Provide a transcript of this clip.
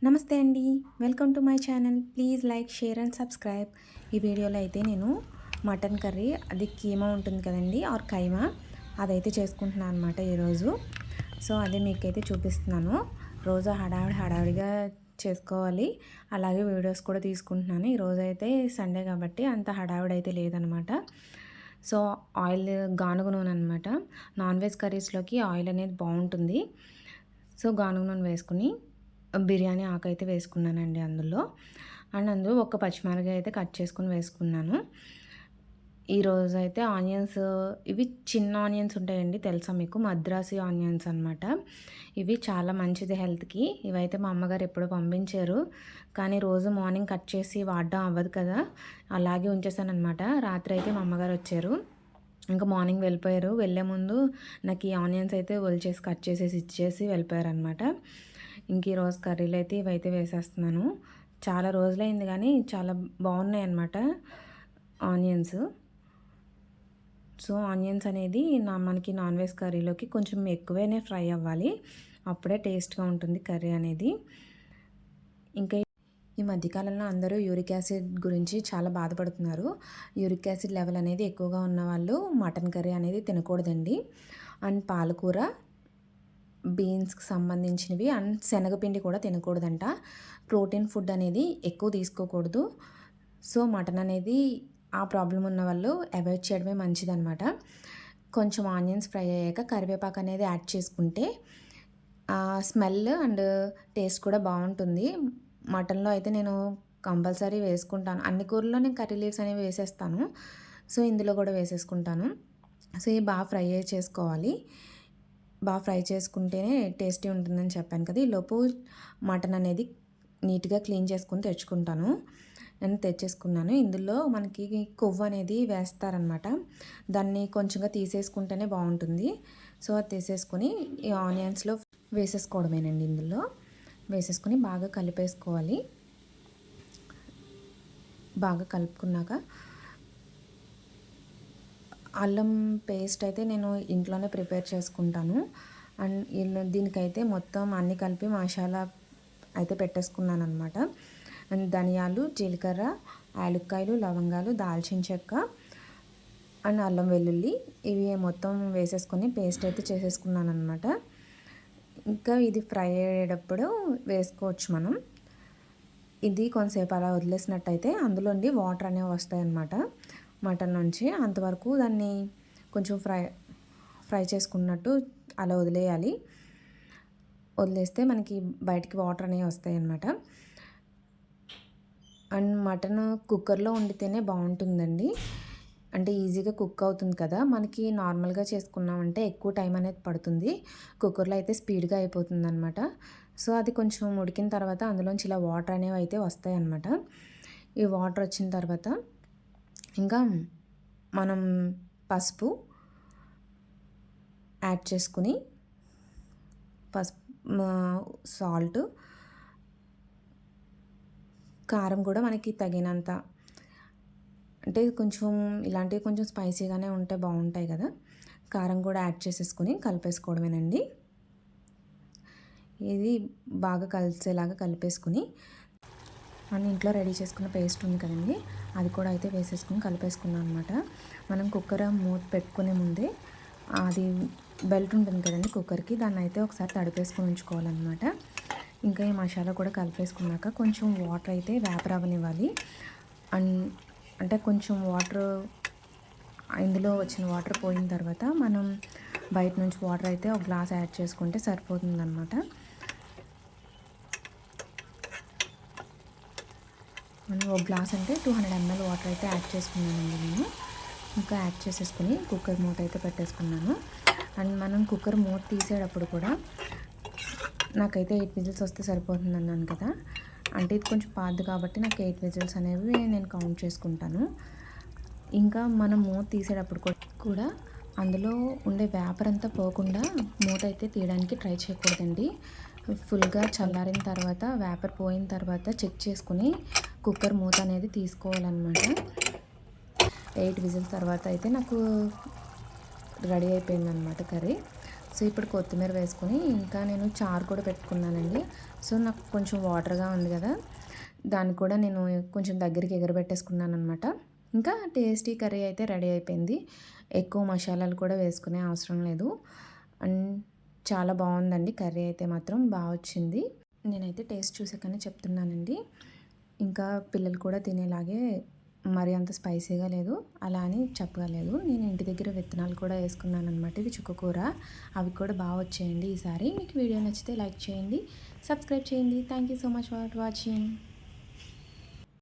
నమస్తే అండి. Welcome to my channel. Please like, share and subscribe. ఈ వీడియోలో అయితే నేను మటన్ కర్రీ, అది కీమా ఉంటుంది కదండి, ఆర్ కైమా, అదైతే చేసుకుంటున్నాను అనమాట ఈరోజు. సో అదే మీకైతే చూపిస్తున్నాను. రోజు హడావిడిగా చేసుకోవాలి, అలాగే వీడియోస్ కూడా తీసుకుంటున్నాను. ఈరోజు అయితే సండే కాబట్టి అంత హడావిడి అయితే లేదనమాట. సో ఆయిల్ గానుగ నూనె అనమాట. నాన్ వెజ్ కర్రీస్లోకి ఆయిల్ అనేది బాగుంటుంది. సో గానుగ నూనె వేసుకుని బిర్యానీ ఆకు అయితే వేసుకున్నానండి అందులో. అండ్ అందులో ఒక పచ్చిమిరపకాయ అయితే కట్ చేసుకుని వేసుకున్నాను. ఈరోజు అయితే ఆనియన్స్, ఇవి చిన్న ఆనియన్స్ ఉంటాయండి, తెలుసా మీకు? మద్రాసి ఆనియన్స్ అనమాట. ఇవి చాలా మంచిది హెల్త్కి. ఇవైతే మా అమ్మగారు ఎప్పుడో పంపించారు, కానీ రోజు మార్నింగ్ కట్ చేసి వాడడం అవ్వదు కదా, అలాగే ఉంచేసాను అనమాట. రాత్రి అయితే మా అమ్మగారు వచ్చారు, ఇంకా మార్నింగ్ వెళ్ళిపోయారు. వెళ్ళే ముందు నాకు ఈ ఆనియన్స్ అయితే ఒలిచేసి కట్ చేసేసి ఇచ్చేసి వెళ్ళిపోయారు అనమాట. ఇంక ఈరోజు కర్రీలు అయితే ఇవైతే వేసేస్తున్నాను. చాలా రోజులైంది కానీ చాలా బాగున్నాయి అన్నమాట ఆనియన్స్. సో ఆనియన్స్ అనేది మనకి నాన్ వెజ్ కర్రీలోకి కొంచెం ఎక్కువనే ఫ్రై అవ్వాలి, అప్పుడే టేస్ట్గా ఉంటుంది కర్రీ అనేది. ఇంకా ఈ మధ్యకాలంలో అందరూ యూరిక్ యాసిడ్ గురించి చాలా బాధపడుతున్నారు. యూరిక్ యాసిడ్ లెవెల్ అనేది ఎక్కువగా ఉన్న వాళ్ళు మటన్ కర్రీ అనేది తినకూడదండి. అండ్ పాలకూర, బీన్స్కి సంబంధించినవి, అండ్ శనగపిండి కూడా తినకూడదంట. ప్రోటీన్ ఫుడ్ అనేది ఎక్కువ తీసుకోకూడదు. సో మటన్ అనేది ఆ ప్రాబ్లం ఉన్న వాళ్ళు అవాయిడ్ చేయడమే మంచిదన్నమాట. కొంచెం ఆనియన్స్ ఫ్రై అయ్యాక కరివేపాకు అనేది యాడ్ చేసుకుంటే స్మెల్ అండ్ టేస్ట్ కూడా బాగుంటుంది. మటన్లో అయితే నేను కంపల్సరీ వేసుకుంటాను. అన్ని కూరల్లో నేను కర్రీ లీవ్స్ అనేవి వేసేస్తాను, సో ఇందులో కూడా వేసేసుకుంటాను. సో ఇవి బాగా ఫ్రై చేసుకోవాలి. బాగా ఫ్రై చేసుకుంటేనే టేస్టీ ఉంటుందని చెప్పాను కదా. ఈలోపు మటన్ అనేది నీట్గా క్లీన్ చేసుకుని తెచ్చుకుంటాను. నేను తెచ్చేసుకున్నాను. ఇందులో మనకి కొవ్వు అనేది వేస్తారనమాట, దాన్ని కొంచెంగా తీసేసుకుంటేనే బాగుంటుంది. సో అది తీసేసుకొని ఈ ఆనియన్స్లో వేసేసుకోవడమేనండి. ఇందులో వేసేసుకొని బాగా కలిపేసుకోవాలి. బాగా కలుపుకున్నాక అల్లం పేస్ట్ అయితే నేను ఇంట్లోనే ప్రిపేర్ చేసుకుంటాను. అండ్ దీనికైతే మొత్తం అన్నీ కలిపి మసాలా అయితే పెట్టేసుకున్నాను అనమాట. అండ్ ధనియాలు, జీలకర్ర, యాలక్కాయలు, లవంగాలు, దాల్చిన చెక్క అండ్ అల్లం వెల్లుల్లి, ఇవి మొత్తం వేసేసుకొని పేస్ట్ అయితే చేసేసుకున్నాను అనమాట. ఇంకా ఇది ఫ్రై అయ్యేటప్పుడు వేసుకోవచ్చు మనం. ఇది కొంతసేపు అలా వదిలేసినట్టయితే అందులోండి వాటర్ అనేవి వస్తాయన్నమాట మటన్ నుంచి. అంతవరకు దాన్ని కొంచెం ఫ్రై చేసుకున్నట్టు అలా వదిలేయాలి. వదిలేస్తే మనకి బయటికి వాటర్ అనేవి వస్తాయి అన్నమాట. అండ్ మటన్ కుక్కర్లో వండితేనే బాగుంటుందండి, అంటే ఈజీగా కుక్ అవుతుంది కదా. మనకి నార్మల్గా చేసుకున్నామంటే ఎక్కువ టైం అనేది పడుతుంది, కుక్కర్లో అయితే స్పీడ్గా అయిపోతుంది అనమాట. సో అది కొంచెం ఉడికిన తర్వాత అందులోంచి ఇలా వాటర్ అనేవి అయితే వస్తాయి అన్నమాట. ఈ వాటర్ వచ్చిన తర్వాత ఇంకా మనం పసుపు యాడ్ చేసుకుని, సాల్ట్, కారం కూడా మనకి తగినంత, అంటే కొంచెం ఇలాంటివి కొంచెం స్పైసీగానే ఉంటే బాగుంటాయి కదా, కారం కూడా యాడ్ చేసేసుకొని కలిపేసుకోవడమేనండి. ఇది బాగా కలిసేలాగా కలిపేసుకుని మనం ఇంట్లో రెడీ చేసుకున్న పేస్ట్ ఉంది కదండి, అది కూడా అయితే వేసేసుకుని కలిపేసుకున్నాం అనమాట. మనం కుక్కర్ మూత పెట్టుకునే ముందే అది బెల్ట్ ఉంటుంది కదండి కుక్కర్కి, దాన్ని అయితే ఒకసారి తడిపేసుకొని ఉంచుకోవాలన్నమాట. ఇంకా ఈ మసాలా కూడా కలిపేసుకున్నాక కొంచెం వాటర్ అయితే వేపర్ అవ్వనివ్వాలి. అంటే కొంచెం వాటర్, ఇందులో వచ్చిన వాటర్ పోయిన తర్వాత మనం బయట నుంచి వాటర్ అయితే ఒక గ్లాస్ యాడ్ చేసుకుంటే సరిపోతుందన్నమాట. మనం ఒక గ్లాస్ అంటే 200 ml వాటర్ అయితే యాడ్ చేసుకున్నానండి నేను. ఇంకా యాడ్ చేసేసుకుని కుక్కర్ మూత అయితే పెట్టేసుకున్నాను. అండ్ మనం కుక్కర్ మూత తీసేటప్పుడు కూడా నాకైతే 8 విజిల్స్ వస్తే సరిపోతుంది అన్నాను కదా, అంటే ఇది కొంచెం పాతది కాబట్టి నాకు 8 విజిల్స్ అనేవి నేను కౌంట్ చేసుకుంటాను. ఇంకా మనం మూత తీసేటప్పుడు కూడా అందులో ఉండే వేపర్ అంతా పోకుండా మూత అయితే తీయడానికి ట్రై చేయకూడదండి. ఫుల్గా చల్లారిన తర్వాత, వేపర్ పోయిన తర్వాత చెక్ చేసుకుని కుక్కర్ మూత అనేది తీసుకోవాలన్నమాట. 8 విజిల్స్ తర్వాత అయితే నాకు రెడీ అయిపోయిందనమాట కర్రీ. సో ఇప్పుడు కొత్తిమీర వేసుకొని ఇంకా నేను చారు కూడా పెట్టుకున్నానండి. సో నాకు కొంచెం వాటర్గా ఉంది కదా, దాన్ని కూడా నేను కొంచెం దగ్గరికి ఎగరబెట్టేసుకున్నాను అనమాట. ఇంకా టేస్టీ కర్రీ అయితే రెడీ అయిపోయింది. ఎక్కువ మసాలాలు కూడా వేసుకునే అవసరం లేదు. అండ్ చాలా బాగుందండి కర్రీ అయితే మాత్రం బాగా వచ్చింది. నేనైతే టేస్ట్ చూసాకనే చెప్తున్నానండి. ఇంకా పిల్లలు కూడా తినేలాగే మరి అంత స్పైసీగా లేదు, అలా అని చెప్పలేదు. నేను ఇంటి దగ్గర విత్తనాలు కూడా వేసుకున్నాను అనమాట. ఇది చుక్కకూర, అవి కూడా బాగా వచ్చేయండి ఈసారి. మీకు వీడియో నచ్చితే లైక్ చేయండి, సబ్స్క్రైబ్ చేయండి. Thank you so much for watching.